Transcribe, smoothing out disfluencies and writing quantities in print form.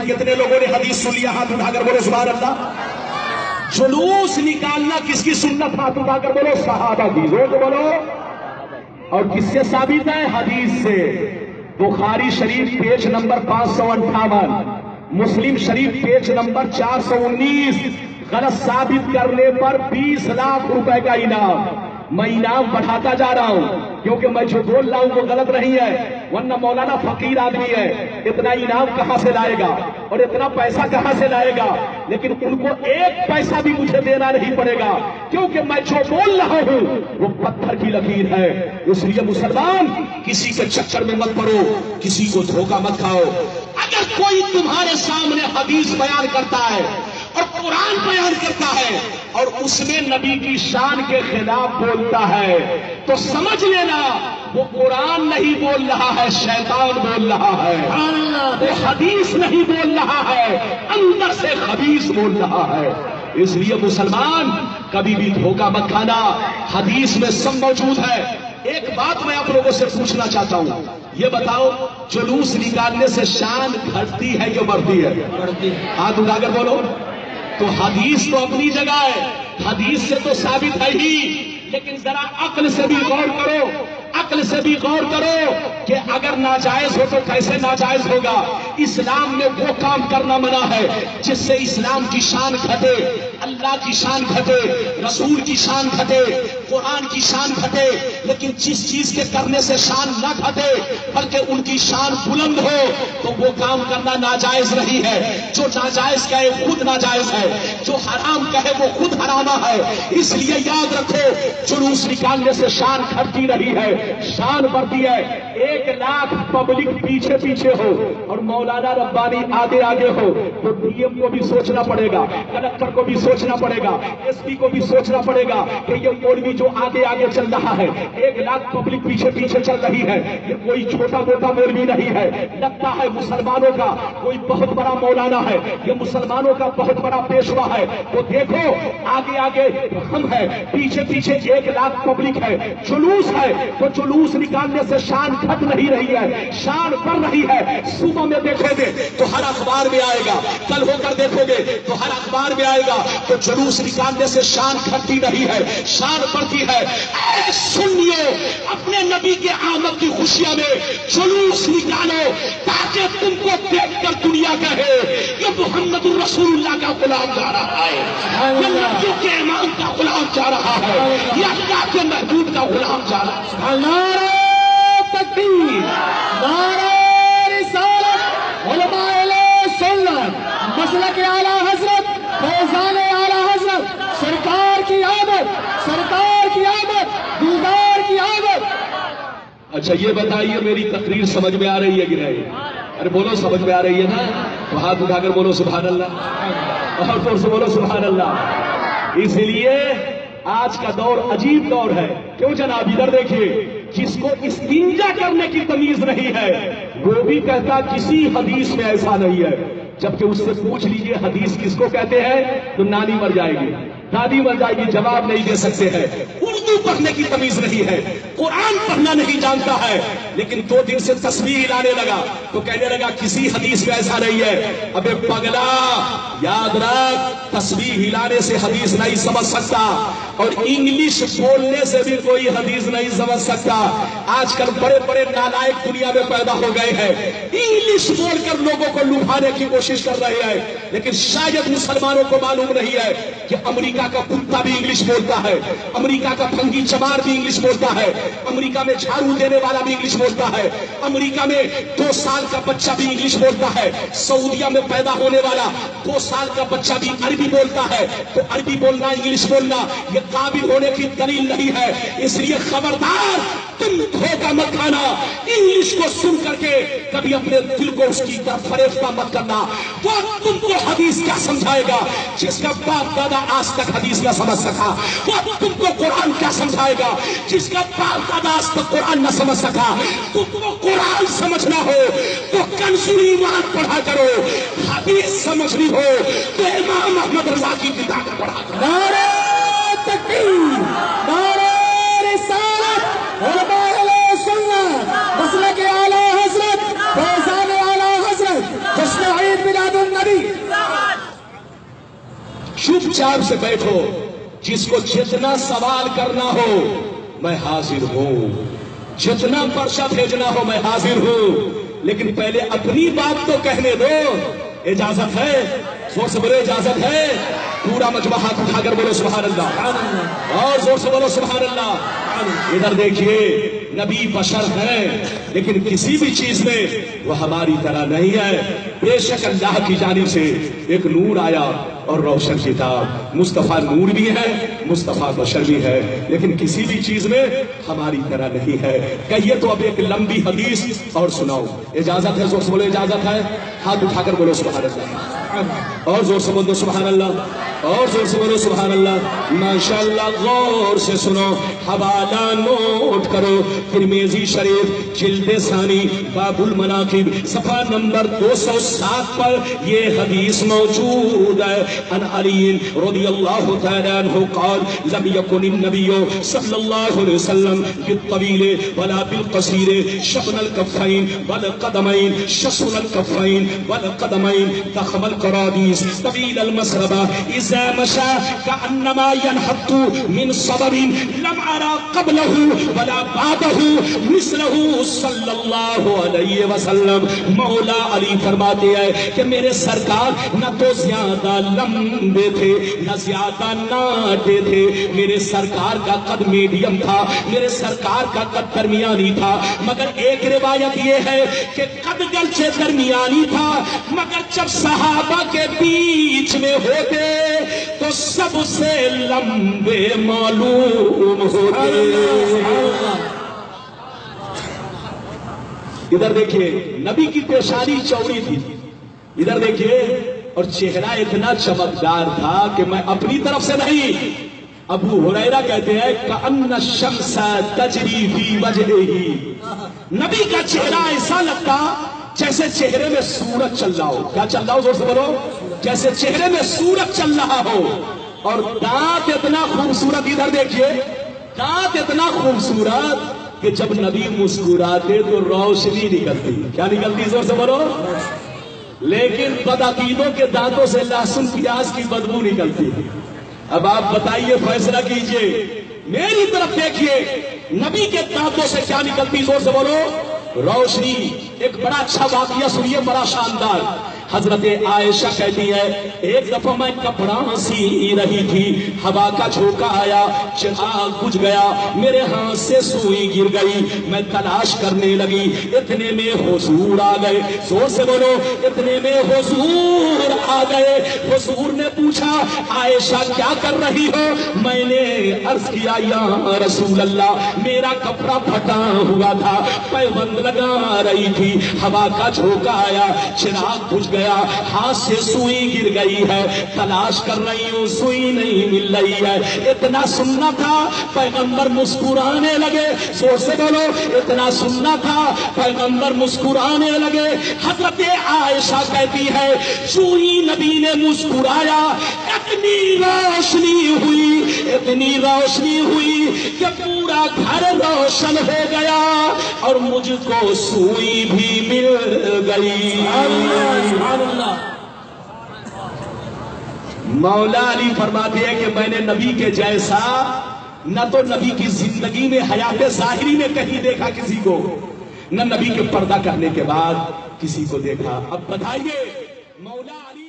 کتنے لوگوں نے حدیث سن لیا؟ ہاتھ اٹھا کر بولو سبحان اللہ۔ جلوس نکالنا کس کی سنت؟ ہاتھ اٹھا کر بولو صحابہ کی، زور سے بولو۔ اور کس سے ثابت ہے؟ حدیث سے۔ بخاری شریف پیج نمبر 558، مسلم شریف پیج نمبر 419۔ غلط ثابت کرنے پر 20 لاکھ روپے کا انعام۔ میں انعام بڑھاتا جا رہا ہوں کیونکہ میں جو بول رہا ہوں وہ غلط نہیں ہے، ورنہ مولانا فقیر آدمی ہے، اتنا انعام کہاں سے لائے گا اور اتنا پیسہ کہاں سے لائے گا؟ لیکن ان کو ایک پیسہ بھی مجھے دینا نہیں پڑے گا کیونکہ میں جو بول رہا ہوں وہ پتھر کی لکیر ہے۔ اس لیے مسلمان کسی کے چکر میں مت پڑو، کسی کو دھوکہ مت کھاؤ۔ اگر کوئی تمہارے سامنے حدیث بیان کرتا ہے اور قرآن بیان کرتا ہے اور اس میں نبی کی شان کے خلاف بولتا ہے تو سمجھ لینا وہ قرآن نہیں بول رہا ہے، شیطان بول رہا ہے، وہ حدیث نہیں بول رہا ہے، اندر سے خبیث بول رہا ہے۔ اس لیے مسلمان کبھی بھی دھوکہ مت کھانا، حدیث میں سب موجود ہے۔ ایک بات میں آپ لوگوں سے پوچھنا چاہتا ہوں، یہ بتاؤ جلوس نکالنے سے شان گھٹتی ہے یا بڑھتی ہے؟ ہاتھ اٹھا کر بولو۔ تو حدیث تو اپنی جگہ ہے، حدیث سے تو ثابت ہے ہی، لیکن ذرا عقل سے بھی غور کرو، عقل سے بھی غور کرو کہ اگر ناجائز ہو تو کیسے ناجائز ہوگا؟ اسلام میں وہ کام کرنا منع ہے جس سے اسلام کی شان گھٹے، اللہ کی شان گھٹے، رسول کی شان گھٹے، قرآن کی شان گھٹے۔ لیکن جس چیز کے کرنے سے شان نہ گھٹے بلکہ ان کی شان بلند ہو تو وہ کام کرنا ناجائز نہیں ہے۔ جو ناجائز کہے خود ناجائز ہے، جو حرام کہے وہ خود حرامہ ہے۔ اس لیے یاد رکھو جلوس نکالنے سے شان گھٹتی رہی ہے، شان بڑھتی ہے۔ 1 لاکھ پبلک پیچھے پیچھے ہو اور مولانا ربانی آگے آگے ہو تو ڈی ایم کو بھی سوچنا پڑے گا، کلکٹر کو بھی سوچنا پڑے گا، ایس پی کو بھی سوچنا پڑے گا کہ یہ مولوی جو آگے آگے چل رہا ہے، 1 لاکھ پبلک پیچھے پیچھے چل رہی ہے، یہ کوئی چھوٹا موٹا مولوی نہیں ہے، لگتا ہے مسلمانوں کا کوئی بہت بڑا مولانا ہے، یہ مسلمانوں کا بہت بڑا پیشوا ہے۔ تو دیکھو آگے آگے ہم ہے، پیچھے پیچھے 1 لاکھ پبلک ہے، جلوس ہے تو جلوس نکالنے سے شان گھٹ نہیں رہی ہے، شان بڑھ رہی ہے۔ صبح میں دیکھو گے تو ہر اخبار میں آئے گا، کل ہو کر دیکھو گے تو ہر اخبار میں آئے گا، تو جلوس نکالنے سے شان گھٹتی نہیں ہے، شان بڑھتی ہے۔ اے سنیو، اپنے نبی کے آمد کی خوشیاں میں جلوس نکالو تاکہ تم کو دیکھ کر دنیا کہے یہ محمد الرسول اللہ کا غلام جا رہا ہے، یہ نبی کے امام کا غلام جا رہا ہے، یہ اللہ کے محبوب کا غلام جا رہا ہے۔ نعرہ تکبیر، نعرہ رسالت، علماء سنت، مسلک اعلی حضرت، فیضان اعلی حضرت، سرکار کی آمد، سرکار کی آمد، دیدار کی آمد۔ اچھا یہ بتائیے میری تقریر سمجھ میں آ رہی ہے کہ نہیں؟ ارے بولو سمجھ میں آ رہی ہے نا؟ تو ہاتھ اٹھا کر بولو سبحان اللہ، اور زور سے بولو سبحان اللہ۔ اس لیے آج کا دور عجیب دور ہے۔ کیوں جناب؟ ادھر دیکھیے، جس کو استنجا کرنے کی تمیز نہیں ہے وہ بھی کہتا کسی حدیث میں ایسا نہیں ہے، جبکہ اس سے پوچھ لیجئے حدیث کس کو کہتے ہیں تو نانی مر جائے گی، دادی مر جائے گی، جواب نہیں دے سکتے ہیں۔ اردو پڑھنے کی تمیز نہیں ہے، قرآن پڑھنا نہیں جانتا ہے، لیکن 2 دن سے تسبیح ہلانے لگا تو کہنے لگا کسی حدیث میں ایسا نہیں ہے۔ ابے پگلا، یاد رکھ تسبیح ہلانے سے حدیث نہیں سمجھ سکتا اور انگلش بولنے سے بھی کوئی حدیث نہیں سمجھ سکتا۔ آج کل بڑے بڑے نالائق دنیا میں پیدا ہو گئے ہیں، انگلش بول کر لوگوں کو لبھانے کی کوشش کر رہے ہیں، لیکن شاید مسلمانوں کو معلوم نہیں ہے کہ امریکہ کا کتا بھی انگلش بولتا ہے، امریکہ کا پھنگی چمار بھی انگلش بولتا ہے، امریکہ میں جھاڑو دینے والا بھی انگلش بولتا ہے، امریکہ میں 2 سال کا بچہ بھی انگلش بولتا ہے، سعودیہ میں پیدا ہونے والا 2 سال کا بچہ بھی عربی بولتا ہے۔ تو عربی بولنا، انگلش بولنا یہ قابل ہونے کی دلیل نہیں ہے۔ اس لیے خبردار تم دھوکہ مت کھانا، انگلش کو سن کر کے کبھی اپنے دل کو اس کی طرف فریفتہ مت کرنا۔ وہ تم کو حدیث کیا سمجھائے گا جس کا باپ دادا آج تک حدیث نہ سمجھ سکا؟ وہ تم کو قرآن کیا سمجھائے گا جس کا باپ دادا آج تک قرآن نہ سمجھ سکا؟ تم کو قرآن سمجھنا ہو تو کنز ایمان پڑھا کرو، حدیث سمجھنی ہو تو امام احمد رضا کی کتاب پڑھا کرو۔ نعرہ تکبیر، نعرہ رسالت، علماء سنت، مسلک اعلی حضرت، فیضان اعلی حضرت، جشن عید میلاد چپ چاپ سے بیٹھو، جس کو جتنا سوال کرنا ہو میں حاضر ہوں، جتنا پرچہ بھیجنا ہو میں حاضر ہوں، لیکن پہلے اپنی بات تو کہنے دو۔ اجازت ہے؟ زور سے بولو اجازت ہے؟ پورا مجمع ہاتھ اٹھا کر بولو سبحان اللہ، اور زور سے بولو سبحان اللہ۔ ادھر دیکھیے، نبی بشر ہیں لیکن کسی بھی چیز میں وہ ہماری طرح نہیں ہے۔ بے شک اللہ کی جانب سے ایک نور آیا اور روشن کتاب، مصطفیٰ نور بھی ہے، مصطفیٰ بشر بھی ہے، لیکن کسی بھی چیز میں ہماری طرح نہیں ہے۔ کہیے تو اب ایک لمبی حدیث اور سناؤ، اجازت ہے؟ زور سے بولو اجازت ہے؟ ہاتھ اٹھا کر بولو سبحان اللہ، اور زور سے بولو سبحان اللہ، اور زور سے بولو سبحان اللہ۔ ماشاءاللہ، غور سے سنو، حوالہ نوٹ کرو، ترمذی شریف جلد ثانی باب المناقب صفحہ نمبر 207 پر یہ حدیث موجود ہے۔ عن علی رضی اللہ تعالی عنہ قال لم يكن النبي صلی اللہ علیہ وسلم بالطویل ولا بالقصیر شبن الكفین والقدمین شسن الكفین والقدمین ضخم القرادیس طویل المسربہ اذا مشى كأنما ينحط من صبر لم ارى قبله ولا بعده مثله صلی اللہ علیہ وسلم۔ مولا علی فرماتے ہیں کہ میرے سرکار نہ تو زیادہ لمبے تھے نہ زیادہ ناٹے تھے، میرے سرکار کا قد میڈیم تھا، میرے سرکار کا قد درمیانی تھا، مگر ایک روایت یہ ہے کہ قد گرچہ درمیانی تھا مگر جب صحابہ کے بیچ میں ہوتے تو سب سے لمبے معلوم ہوتے۔ ادھر دیکھیے، نبی کی پیشانی چوڑی تھی، ادھر دیکھیے، اور چہرہ اتنا چمکدار تھا کہ میں اپنی طرف سے نہیں، ابو ہریرہ کہتے ہیں کأن الشمس تجری فی وجہہ، نبی کا چہرہ ایسا لگتا جیسے چہرے میں سورج چل رہا ہو۔ کیا چل رہا ہو؟ زور سے بولو، جیسے چہرے میں سورج چل رہا ہو، اور دانت اتنا خوبصورت، ادھر دیکھیے، دانت اتنا خوبصورت کہ جب نبی مسکراتے تو روشنی نکلتی۔ کیا نکلتی؟ زور سے بولو۔ لیکن بدعقیدوں کے دانتوں سے لہسن پیاز کی بدبو نکلتی۔ اب آپ بتائیے، فیصلہ کیجئے، میری طرف دیکھیے، نبی کے دانتوں سے کیا نکلتی؟ زور سے بولو، روشنی۔ ایک بڑا اچھا واقعہ سنیے، بڑا شاندار۔ حضرت عائشہ کہتی ہے ایک دفعہ میں کپڑا سی رہی تھی، ہوا کا جھونکا آیا، چراغ بجھ گیا، میرے ہاتھ سے سوئی گر گئی، میں تلاش کرنے لگی، اتنے میں حضور آ گئے۔ زور سے بولو، اتنے میں حضور آ گئے۔ حضور نے پوچھا عائشہ کیا کر رہی ہو؟ میں نے عرض کیا یا رسول اللہ میرا کپڑا پھٹا ہوا تھا، پیوند لگا رہی تھی، ہوا کا جھونکا آیا، چراغ بجھ گیا، ہاتھ سے سوئی گر گئی ہے، تلاش کر رہی ہوں، سوئی نہیں مل رہی ہے۔ اتنا سننا تھا، پیغمبر مسکرانے لگے۔ زور سے بولو، اتنا سننا تھا، پیغمبر مسکرانے لگے۔ حضرت عائشہ کہتی ہے جو ہی نبی نے مسکرایا اتنی روشنی ہوئی، اتنی روشنی ہوئی کہ پورا گھر روشن ہو گیا اور مجھ کو سوئی بھی مل گئی۔ مولا علی فرماتے ہیں کہ میں نے نبی کے جیسا نہ تو نبی کی زندگی میں حیات ظاہری میں کہیں دیکھا کسی کو، نہ نبی کے پردہ کرنے کے بعد کسی کو دیکھا۔ اب بتائیے مولا علی